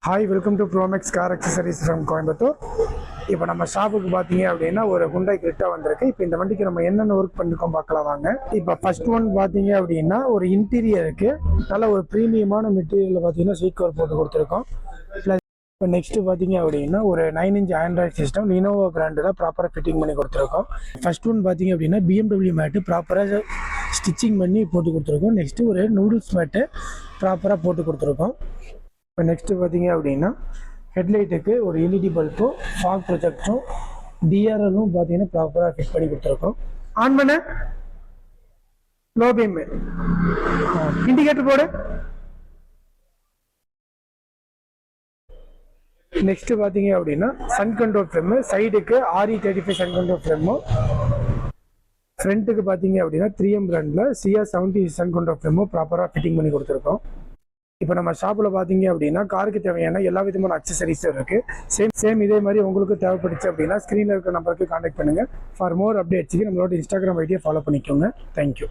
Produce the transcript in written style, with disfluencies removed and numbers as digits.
Hi, welcome to Pro Max car accessories from Coimbatore. இப்போ நம்ம ஷாப்புக்கு பார்த்தீங்க அப்படின்னா ஒரு ஹுண்டாய் கிரெட்டா வந்திருக்கு. இப்போ இந்த வண்டிக்கு நம்ம என்னென்ன ஒர்க் பண்ணிருக்கோம் பார்க்கலாம் வாங்க. இப்போ ஃபர்ஸ்ட் ஒன் பார்த்தீங்க அப்படின்னா ஒரு இன்டீரியருக்கு நல்ல ஒரு ப்ரீமியமான மெட்டீரியலில் பார்த்தீங்கன்னா சீட் கவர் போட்டு கொடுத்துருக்கோம். ப்ளஸ் இப்போ நெக்ஸ்ட் பார்த்தீங்க அப்படின்னா ஒரு 9 இன்ச் ஆண்ட்ராய்ட் சிஸ்டம் லினோவோ பிராண்டில் ப்ராப்பராக ஃபிட்டிங் பண்ணி கொடுத்துருக்கோம். ஃபர்ஸ்ட் ஒன் பார்த்தீங்க அப்படின்னா BMW மேட்டு ப்ராப்பராக ஸ்டிச்சிங் பண்ணி போட்டு கொடுத்துருக்கோம். நெக்ஸ்ட்டு ஒரு நூடுல்ஸ் மேட்டு ப்ராப்பராக போட்டு கொடுத்துருக்கோம். இப்போ நெக்ஸ்ட்டு பார்த்தீங்க அப்படின்னா ஹெட்லைட்டுக்கு ஒரு எல்இடி பல்பும் ஃபாக் ப்ரொஜெக்டரும் டிஆர்எல்லும் பார்த்தீங்கன்னா ப்ராப்பராக ஃபிட் பண்ணி கொடுத்துருக்கோம். ஆன் பண்ண லோ பீம் இண்டிகேட்டர் போடு. நெக்ஸ்ட்டு பார்த்தீங்க அப்படின்னா சன் கண்ட்ரோல் ஃப்ரேமு, சைடுக்கு RE35 சன் கண்ட்ரோல் ஃப்ரேமும், ஃப்ரண்ட்டுக்கு பார்த்தீங்க அப்படின்னா 3M பிராண்டில் CR70 சன் கண்ட்ரோல் ஃப்ரேமும் ப்ராப்பராக ஃபிட்டிங் பண்ணி கொடுத்துருக்கோம். இப்போ நம்ம ஷாப்பில் பார்த்தீங்க அப்படின்னா காருக்கு தேவையான எல்லா விதமான அக்சசரிஸும் இருக்குது. சேம் இதே மாதிரி உங்களுக்கு தேவைப்படுச்சு அப்படின்னா ஸ்க்ரீனில் இருக்கிற நம்பருக்கு கான்டாக்ட் பண்ணுங்கள். ஃபார் மோர் அப்டேட்ஸுக்கு நம்மளோட இன்ஸ்டாகிராம் ஐடியை ஃபாலோ பண்ணிக்கோங்க. தேங்க்யூ.